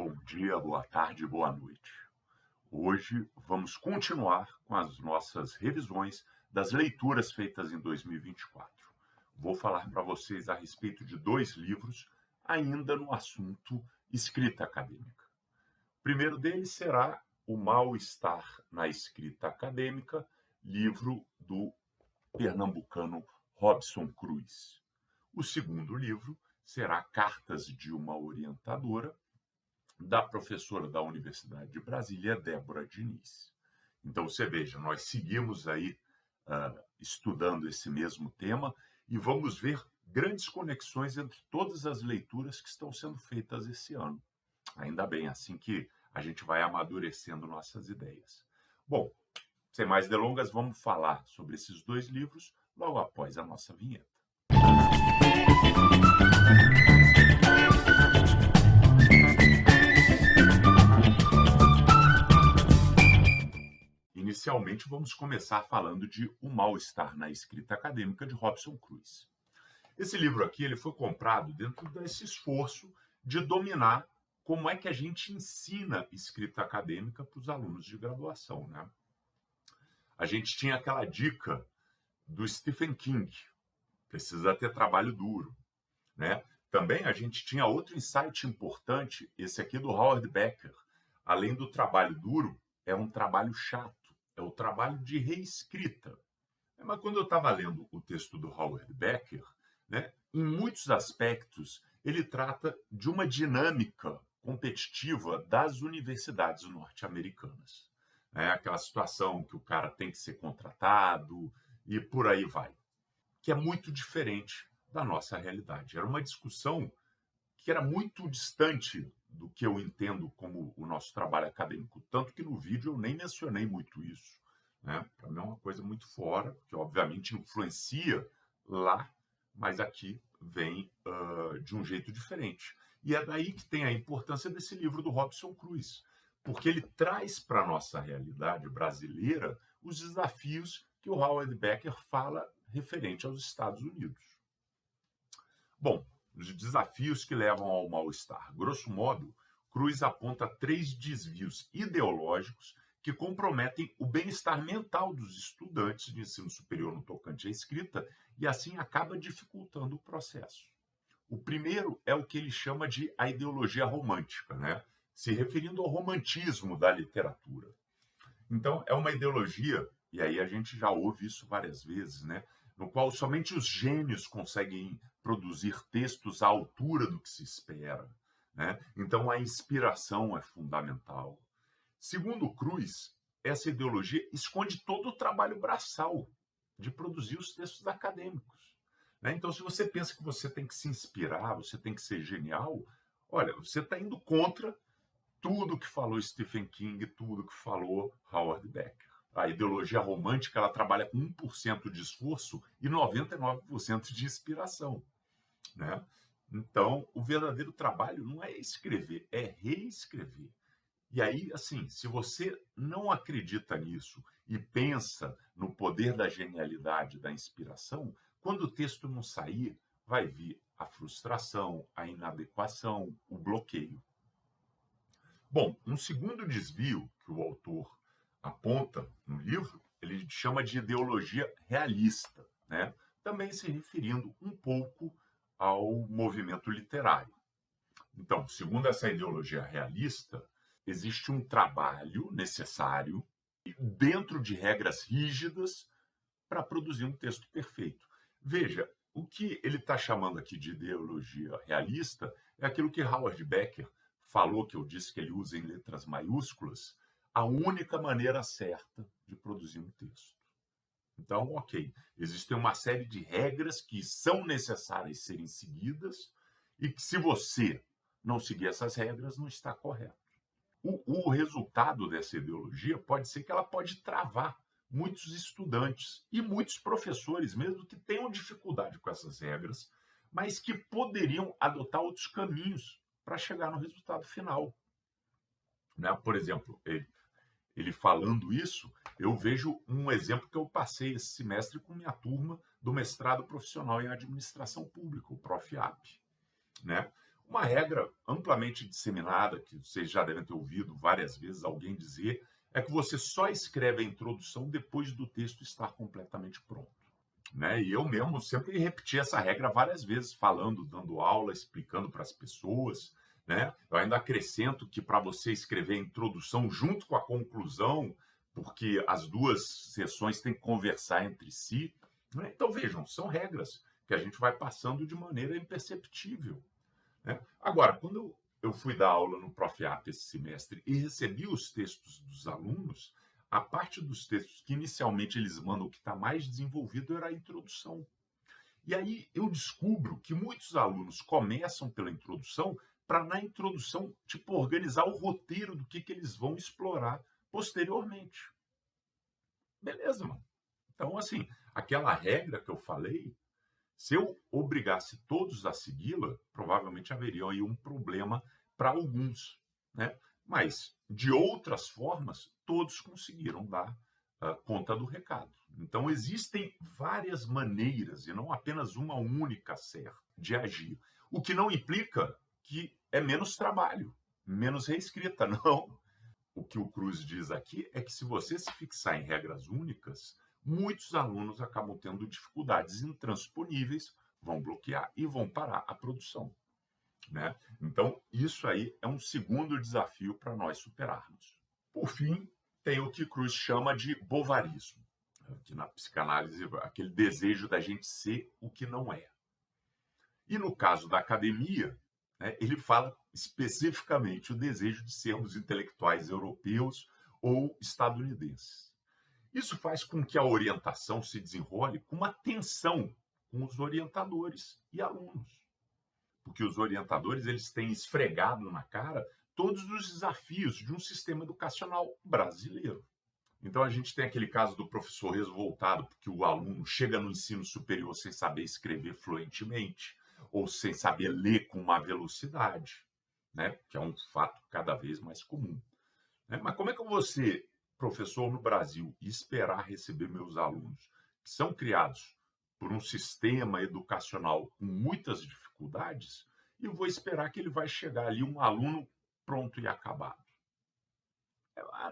Bom dia, boa tarde, boa noite. Hoje vamos continuar com as nossas revisões das leituras feitas em 2024. Vou falar para vocês a respeito de dois livros, ainda no assunto escrita acadêmica. O primeiro deles será O Mal-Estar na Escrita Acadêmica, livro do pernambucano Robson Cruz. O segundo livro será Cartas de uma Orientadora, da professora da Universidade de Brasília, Débora Diniz. Então, você veja, nós seguimos aí estudando esse mesmo tema e vamos ver grandes conexões entre todas as leituras que estão sendo feitas esse ano. Ainda bem, assim que a gente vai amadurecendo nossas ideias. Bom, sem mais delongas, vamos falar sobre esses dois livros logo após a nossa vinheta. Inicialmente, vamos começar falando de O Mal-Estar na Escrita Acadêmica, de Robson Cruz. Esse livro aqui ele foi comprado dentro desse esforço de dominar como é que a gente ensina escrita acadêmica para os alunos de graduação, né? A gente tinha aquela dica do Stephen King, precisa ter trabalho duro, né? Também a gente tinha outro insight importante, esse aqui do Howard Becker. Além do trabalho duro, é um trabalho chato. É o trabalho de reescrita. Mas quando eu estava lendo o texto do Howard Becker, né, em muitos aspectos, ele trata de uma dinâmica competitiva das universidades norte-americanas. É aquela situação que o cara tem que ser contratado e por aí vai, que é muito diferente da nossa realidade. Era uma discussão que era muito distante do que eu entendo como o nosso trabalho acadêmico, tanto que no vídeo eu nem mencionei muito isso, né? Para mim é uma coisa muito fora, que obviamente influencia lá, mas aqui vem de um jeito diferente. E é daí que tem a importância desse livro do Robson Cruz, porque ele traz para a nossa realidade brasileira os desafios que o Howard Becker fala referente aos Estados Unidos. Bom, os desafios que levam ao mal-estar. Grosso modo, Cruz aponta 3 desvios ideológicos que comprometem o bem-estar mental dos estudantes de ensino superior no tocante à escrita e, assim, acaba dificultando o processo. O primeiro é o que ele chama de a ideologia romântica, né? Se referindo ao romantismo da literatura. Então, é uma ideologia, e aí a gente já ouve isso várias vezes, né? No qual somente os gênios conseguem produzir textos à altura do que se espera, né? Então, a inspiração é fundamental. Segundo Cruz, essa ideologia esconde todo o trabalho braçal de produzir os textos acadêmicos, né? Então, se você pensa que você tem que se inspirar, você tem que ser genial, olha, você está indo contra tudo que falou Stephen King, tudo que falou Howard Becker. A ideologia romântica ela trabalha com 1% de esforço e 99% de inspiração, né? Então, o verdadeiro trabalho não é escrever, é reescrever. E aí, assim, se você não acredita nisso e pensa no poder da genialidade, da inspiração, quando o texto não sair, vai vir a frustração, a inadequação, o bloqueio. Bom, um segundo desvio que o autor aponta no livro, ele chama de ideologia realista, né? Também se referindo um pouco ao movimento literário. Então, segundo essa ideologia realista, existe um trabalho necessário dentro de regras rígidas para produzir um texto perfeito. Veja, o que ele está chamando aqui de ideologia realista é aquilo que Howard Becker falou, que eu disse que ele usa em letras maiúsculas, a única maneira certa de produzir um texto. Então, ok, existem uma série de regras que são necessárias serem seguidas e que, se você não seguir essas regras, não está correto. O resultado dessa ideologia pode ser que ela pode travar muitos estudantes e muitos professores mesmo que tenham dificuldade com essas regras, mas que poderiam adotar outros caminhos para chegar no resultado final, né? Por exemplo, ele falando isso, eu vejo um exemplo que eu passei esse semestre com minha turma do mestrado profissional em administração pública, o ProfAP, né? Uma regra amplamente disseminada, que vocês já devem ter ouvido várias vezes alguém dizer, é que você só escreve a introdução depois do texto estar completamente pronto. Né? E eu mesmo sempre repeti essa regra várias vezes, falando, dando aula, explicando para as pessoas. Né? Eu ainda acrescento que para você escrever a introdução junto com a conclusão, porque as duas sessões têm que conversar entre si. Né? Então, vejam, são regras que a gente vai passando de maneira imperceptível. Né? Agora, quando eu fui dar aula no Profiap esse semestre e recebi os textos dos alunos, a parte dos textos que inicialmente eles mandam que está mais desenvolvido era a introdução. E aí eu descubro que muitos alunos começam pela introdução para, na introdução, tipo, organizar o roteiro do que eles vão explorar posteriormente. Beleza, mano. Então, assim, aquela regra que eu falei, se eu obrigasse todos a segui-la, provavelmente haveria aí um problema para alguns, né? Mas, de outras formas, todos conseguiram dar conta do recado. Então, existem várias maneiras, e não apenas uma única certa, de agir. O que não implica que é menos trabalho, menos reescrita, não. O que o Cruz diz aqui é que se você se fixar em regras únicas, muitos alunos acabam tendo dificuldades intransponíveis, vão bloquear e vão parar a produção. Né? Então, isso aí é um segundo desafio para nós superarmos. Por fim, tem o que Cruz chama de bovarismo, que na psicanálise aquele desejo da gente ser o que não é. E no caso da academia, né, ele fala especificamente o desejo de sermos intelectuais europeus ou estadunidenses. Isso faz com que a orientação se desenrole com uma tensão com os orientadores e alunos. Porque os orientadores eles têm esfregado na cara todos os desafios de um sistema educacional brasileiro. Então, a gente tem aquele caso do professor revoltado porque o aluno chega no ensino superior sem saber escrever fluentemente ou sem saber ler com uma velocidade, né? Que é um fato cada vez mais comum. Né? Mas como é que eu vou ser professor no Brasil e esperar receber meus alunos que são criados por um sistema educacional com muitas dificuldades e eu vou esperar que ele vai chegar ali um aluno pronto e acabado?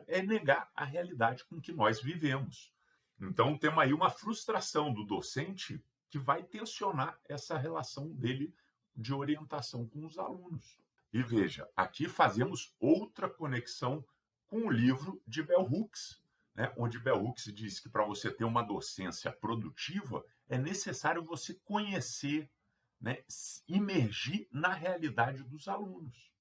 É negar a realidade com que nós vivemos. Então, temos aí uma frustração do docente que vai tensionar essa relação dele de orientação com os alunos. E veja, aqui fazemos outra conexão com o livro de Bell Hooks, né? Onde Bell Hooks diz que para você ter uma docência produtiva é necessário você conhecer, né? Imergir na realidade dos alunos.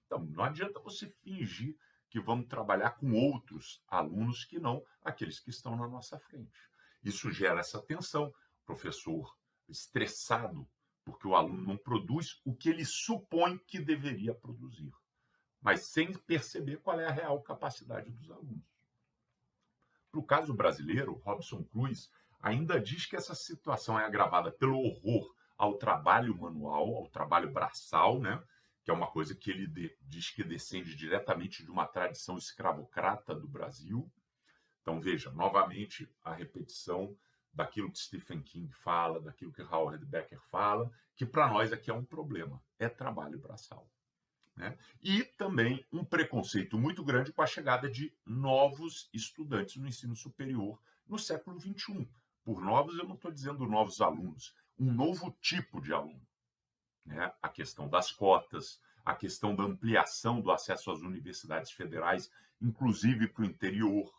Então, não adianta você fingir que vamos trabalhar com outros alunos que não aqueles que estão na nossa frente. Isso gera essa tensão, professor estressado, porque o aluno não produz o que ele supõe que deveria produzir, mas sem perceber qual é a real capacidade dos alunos. Para o caso brasileiro, Robson Cruz ainda diz que essa situação é agravada pelo horror ao trabalho manual, ao trabalho braçal, né? Que é uma coisa que ele diz que descende diretamente de uma tradição escravocrata do Brasil. Então, veja, novamente, a repetição daquilo que Stephen King fala, daquilo que Howard Becker fala, que para nós aqui é um problema, é trabalho braçal. Né? E também um preconceito muito grande com a chegada de novos estudantes no ensino superior no século XXI. Por novos, eu não estou dizendo novos alunos, um novo tipo de aluno. Né? A questão das cotas, a questão da ampliação do acesso às universidades federais, inclusive para o interior.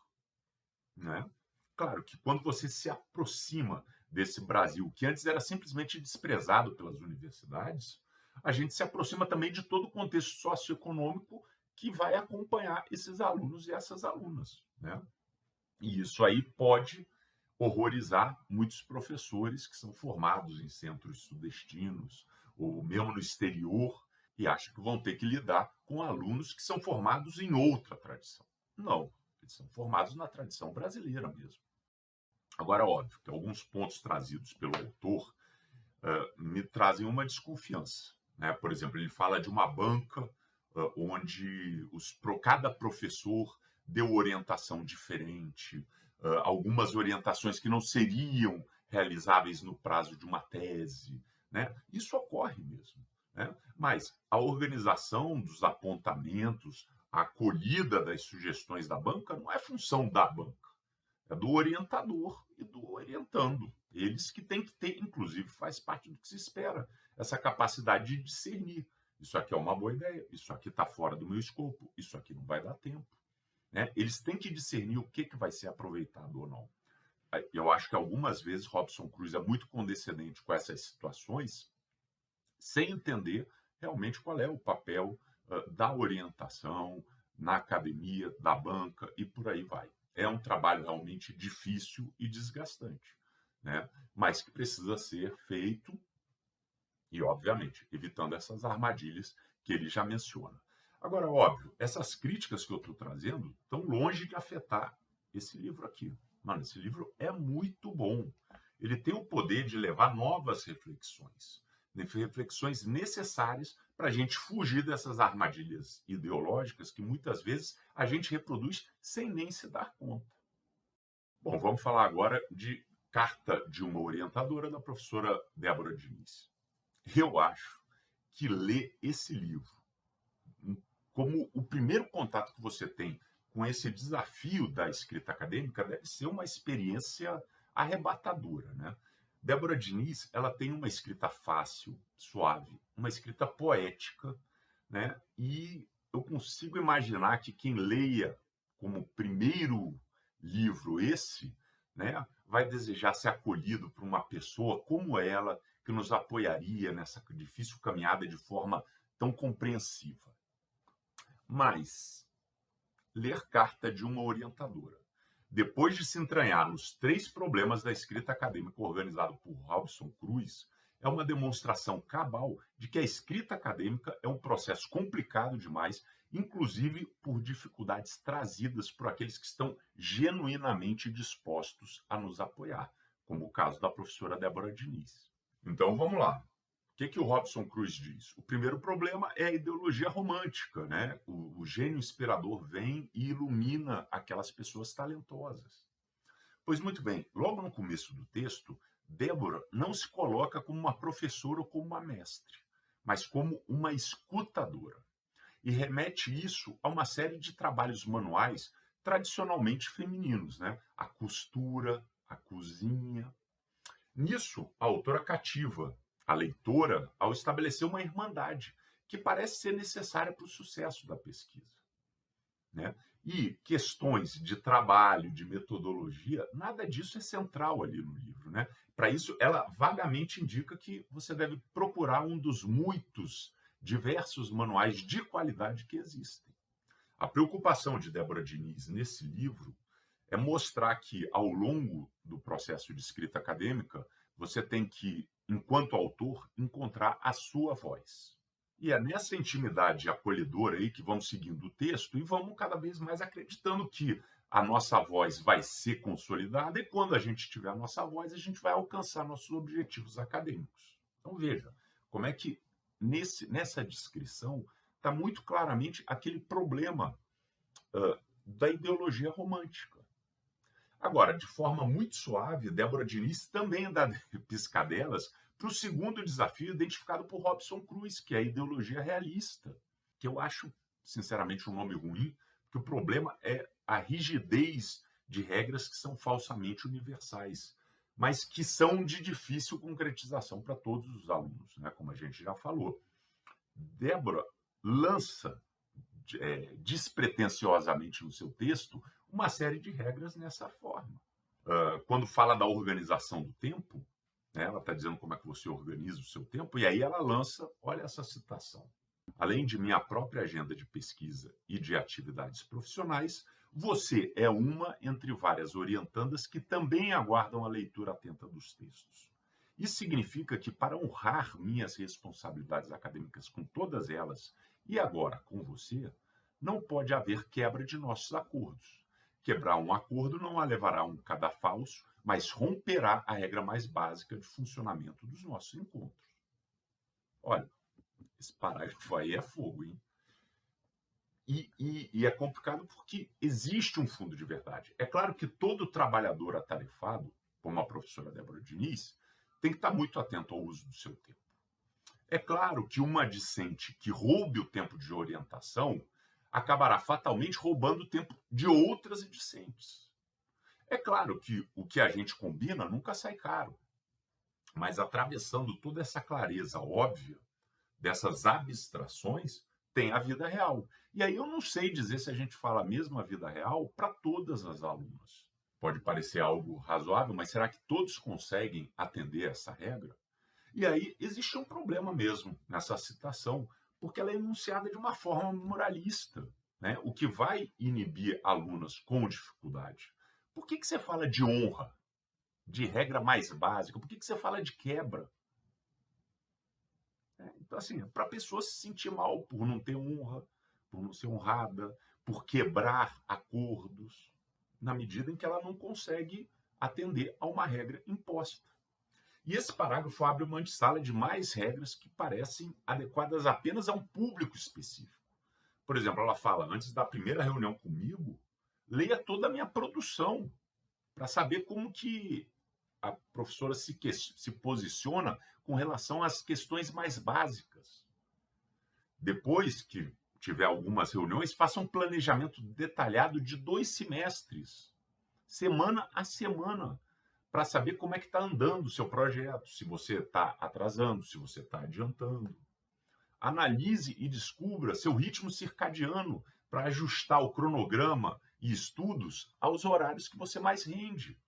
Né? Claro que quando você se aproxima desse Brasil, que antes era simplesmente desprezado pelas universidades, a gente se aproxima também de todo o contexto socioeconômico que vai acompanhar esses alunos e essas alunas. Né? E isso aí pode horrorizar muitos professores que são formados em centros sudestinos ou mesmo no exterior e acham que vão ter que lidar com alunos que são formados em outra tradição. Não, eles são formados na tradição brasileira mesmo. Agora, óbvio que alguns pontos trazidos pelo autor me trazem uma desconfiança. Né? Por exemplo, ele fala de uma banca onde cada professor deu orientação diferente, algumas orientações que não seriam realizáveis no prazo de uma tese. Né? Isso ocorre mesmo. né? Mas a organização dos apontamentos, a acolhida das sugestões da banca não é função da banca, é do orientador e do orientando. Eles que têm que ter, inclusive, faz parte do que se espera, essa capacidade de discernir. Isso aqui é uma boa ideia, isso aqui está fora do meu escopo, isso aqui não vai dar tempo, né? Eles têm que discernir o que vai ser aproveitado ou não. Eu acho que algumas vezes Robson Cruz é muito condescendente com essas situações, sem entender realmente qual é o papel da orientação na academia, da banca e por aí vai. É um trabalho realmente difícil e desgastante, né? Mas que precisa ser feito e, obviamente, evitando essas armadilhas que ele já menciona. Agora, óbvio, essas críticas que eu estou trazendo estão longe de afetar esse livro aqui. Mano, esse livro é muito bom. Ele tem o poder de levar novas reflexões necessárias para a gente fugir dessas armadilhas ideológicas que muitas vezes a gente reproduz sem nem se dar conta. Bom, vamos falar agora de Carta de uma Orientadora, da professora Débora Diniz. Eu acho que ler esse livro como o primeiro contato que você tem com esse desafio da escrita acadêmica deve ser uma experiência arrebatadora, né? Débora Diniz, ela tem uma escrita fácil, suave, uma escrita poética, né? E eu consigo imaginar que quem leia como primeiro livro esse, né, vai desejar ser acolhido por uma pessoa como ela, que nos apoiaria nessa difícil caminhada de forma tão compreensiva. Mas ler Carta de uma Orientadora, depois de se entranhar nos 3 problemas da escrita acadêmica organizado por Robson Cruz, é uma demonstração cabal de que a escrita acadêmica é um processo complicado demais, inclusive por dificuldades trazidas por aqueles que estão genuinamente dispostos a nos apoiar, como o caso da professora Débora Diniz. Então, vamos lá. O que o Robson Cruz diz? O primeiro problema é a ideologia romântica, né? O gênio inspirador vem e ilumina aquelas pessoas talentosas. Pois muito bem, logo no começo do texto, Débora não se coloca como uma professora ou como uma mestre, mas como uma escutadora. E remete isso a uma série de trabalhos manuais tradicionalmente femininos, né? A costura, a cozinha. Nisso, a autora cativa a leitora ao estabelecer uma irmandade que parece ser necessária para o sucesso da pesquisa, né? E questões de trabalho, de metodologia, nada disso é central ali no livro, né? Para isso, ela vagamente indica que você deve procurar um dos muitos diversos manuais de qualidade que existem. A preocupação de Débora Diniz nesse livro é mostrar que, ao longo do processo de escrita acadêmica, você tem que, enquanto autor, encontrar a sua voz. E é nessa intimidade acolhedora aí que vamos seguindo o texto e vamos cada vez mais acreditando que a nossa voz vai ser consolidada e quando a gente tiver a nossa voz, a gente vai alcançar nossos objetivos acadêmicos. Então veja como é que nessa descrição está muito claramente aquele problema da ideologia romântica. Agora, de forma muito suave, Débora Diniz também dá piscadelas para o segundo desafio identificado por Robson Cruz, que é a ideologia realista, que eu acho, sinceramente, um nome ruim, porque o problema é a rigidez de regras que são falsamente universais, mas que são de difícil concretização para todos os alunos, né? Como a gente já falou. Débora lança despretensiosamente no seu texto uma série de regras nessa forma. Quando fala da organização do tempo, né, ela está dizendo como é que você organiza o seu tempo, e aí ela lança, olha essa citação. Além de minha própria agenda de pesquisa e de atividades profissionais, você é uma entre várias orientandas que também aguardam a leitura atenta dos textos. Isso significa que, para honrar minhas responsabilidades acadêmicas com todas elas, e agora com você, não pode haver quebra de nossos acordos. Quebrar um acordo não a levará a um cadafalso, mas romperá a regra mais básica de funcionamento dos nossos encontros. Olha, esse parágrafo aí é fogo, hein? E é complicado porque existe um fundo de verdade. É claro que todo trabalhador atarefado, como a professora Débora Diniz, tem que estar muito atento ao uso do seu tempo. É claro que uma discente que roube o tempo de orientação acabará fatalmente roubando o tempo de outras discentes. É claro que o que a gente combina nunca sai caro, mas atravessando toda essa clareza óbvia dessas abstrações, tem a vida real. E aí eu não sei dizer se a gente fala a mesma vida real para todas as alunas. Pode parecer algo razoável, mas será que todos conseguem atender essa regra? E aí existe um problema mesmo nessa citação, porque ela é enunciada de uma forma moralista, né? O que vai inibir alunas com dificuldade. Por que você fala de honra, de regra mais básica? Por que você fala de quebra? Então, assim, para a pessoa se sentir mal por não ter honra, por não ser honrada, por quebrar acordos, na medida em que ela não consegue atender a uma regra imposta. E esse parágrafo abre uma antessala de mais regras que parecem adequadas apenas a um público específico. Por exemplo, ela fala, antes da primeira reunião comigo, leia toda a minha produção para saber como que a professora se posiciona com relação às questões mais básicas. Depois que tiver algumas reuniões, faça um planejamento detalhado de 2 semestres, semana a semana, para saber como é que está andando o seu projeto, se você está atrasando, se você está adiantando. Analise e descubra seu ritmo circadiano para ajustar o cronograma e estudos aos horários que você mais rende,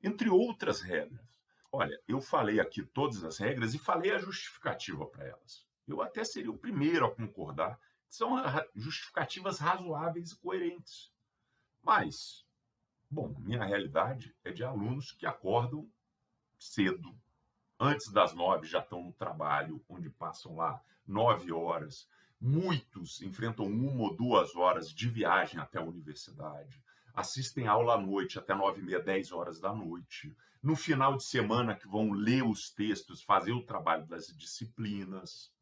entre outras regras. Olha, eu falei aqui todas as regras e falei a justificativa para elas. Eu até seria o primeiro a concordar que são justificativas razoáveis e coerentes. Mas, bom, minha realidade é de alunos que acordam cedo, antes das 9 já estão no trabalho, onde passam lá 9 horas. Muitos enfrentam 1 ou 2 horas de viagem até a universidade. Assistem aula à noite, até 9h30, 10 horas da noite. No final de semana que vão ler os textos, fazer o trabalho das disciplinas.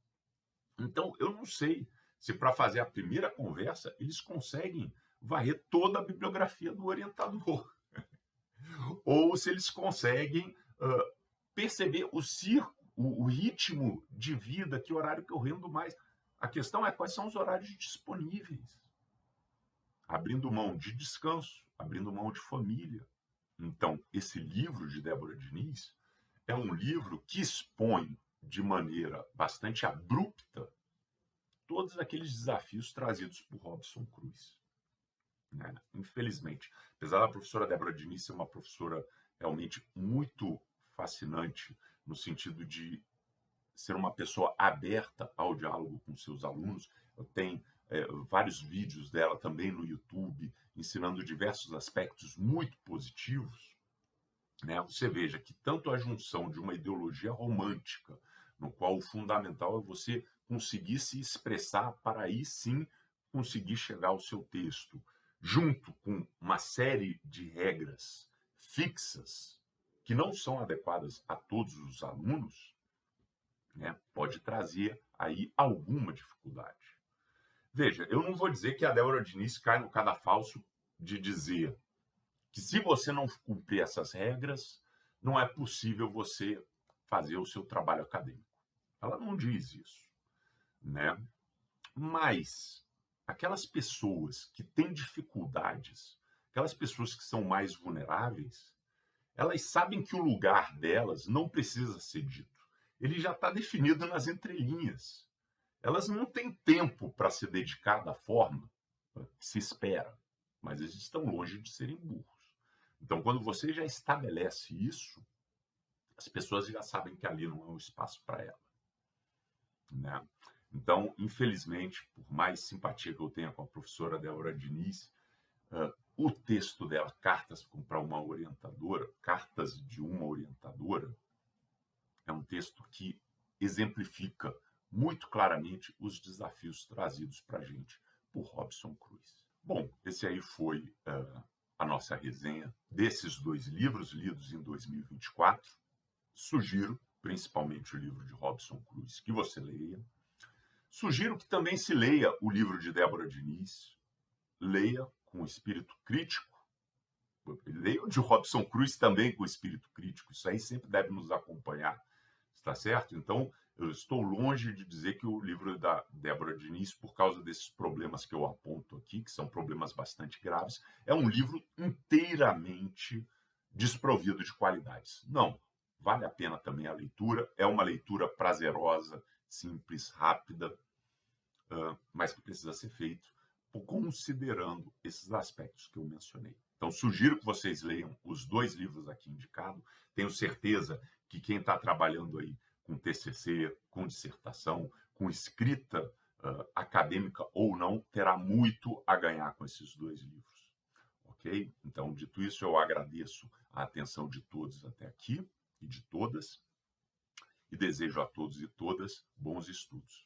Então, eu não sei se para fazer a primeira conversa eles conseguem varrer toda a bibliografia do orientador. Ou se eles conseguem perceber o ritmo de vida, que horário que eu rendo mais. A questão é quais são os horários disponíveis. Abrindo mão de descanso, abrindo mão de família. Então, esse livro de Débora Diniz é um livro que expõe de maneira bastante abrupta todos aqueles desafios trazidos por Robson Cruz. Né? Infelizmente, apesar da professora Débora Diniz ser uma professora realmente muito fascinante, no sentido de ser uma pessoa aberta ao diálogo com seus alunos, eu tenho vários vídeos dela também no YouTube, ensinando diversos aspectos muito positivos. Né? Você veja que tanto a junção de uma ideologia romântica, no qual o fundamental é você conseguir se expressar para aí sim conseguir chegar ao seu texto, junto com uma série de regras fixas que não são adequadas a todos os alunos, né, pode trazer aí alguma dificuldade. Veja, eu não vou dizer que a Débora Diniz cai no cadafalso de dizer que se você não cumprir essas regras, não é possível você fazer o seu trabalho acadêmico. Ela não diz isso, né? Mas aquelas pessoas que têm dificuldades, aquelas pessoas que são mais vulneráveis, elas sabem que o lugar delas não precisa ser dito. Ele já está definido nas entrelinhas. Elas não têm tempo para se dedicar da forma que se espera, mas eles estão longe de serem burros. Então, quando você já estabelece isso, as pessoas já sabem que ali não é um espaço para ela. Né? Então, infelizmente, por mais simpatia que eu tenha com a professora Débora Diniz, o texto dela, Cartas para uma Orientadora, Cartas de uma Orientadora, é um texto que exemplifica muito claramente os desafios trazidos para a gente por Robson Cruz. Bom, esse aí foi a nossa resenha desses 2 livros lidos em 2024. Sugiro, principalmente o livro de Robson Cruz, que você leia. Sugiro que também se leia o livro de Débora Diniz, leia com espírito crítico, leia o de Robson Cruz também com espírito crítico, isso aí sempre deve nos acompanhar, está certo? Então, Eu estou longe de dizer que o livro da Débora Diniz, por causa desses problemas que eu aponto aqui, que são problemas bastante graves, é um livro inteiramente desprovido de qualidades. Não, vale a pena também a leitura, é uma leitura prazerosa, simples, rápida, mas que precisa ser feito considerando esses aspectos que eu mencionei. Então, sugiro que vocês leiam os 2 livros aqui indicados. Tenho certeza que quem está trabalhando aí com TCC, com dissertação, com escrita acadêmica ou não, terá muito a ganhar com esses 2 livros. Ok? Então, dito isso, eu agradeço a atenção de todos até aqui e de todas, e desejo a todos e todas bons estudos.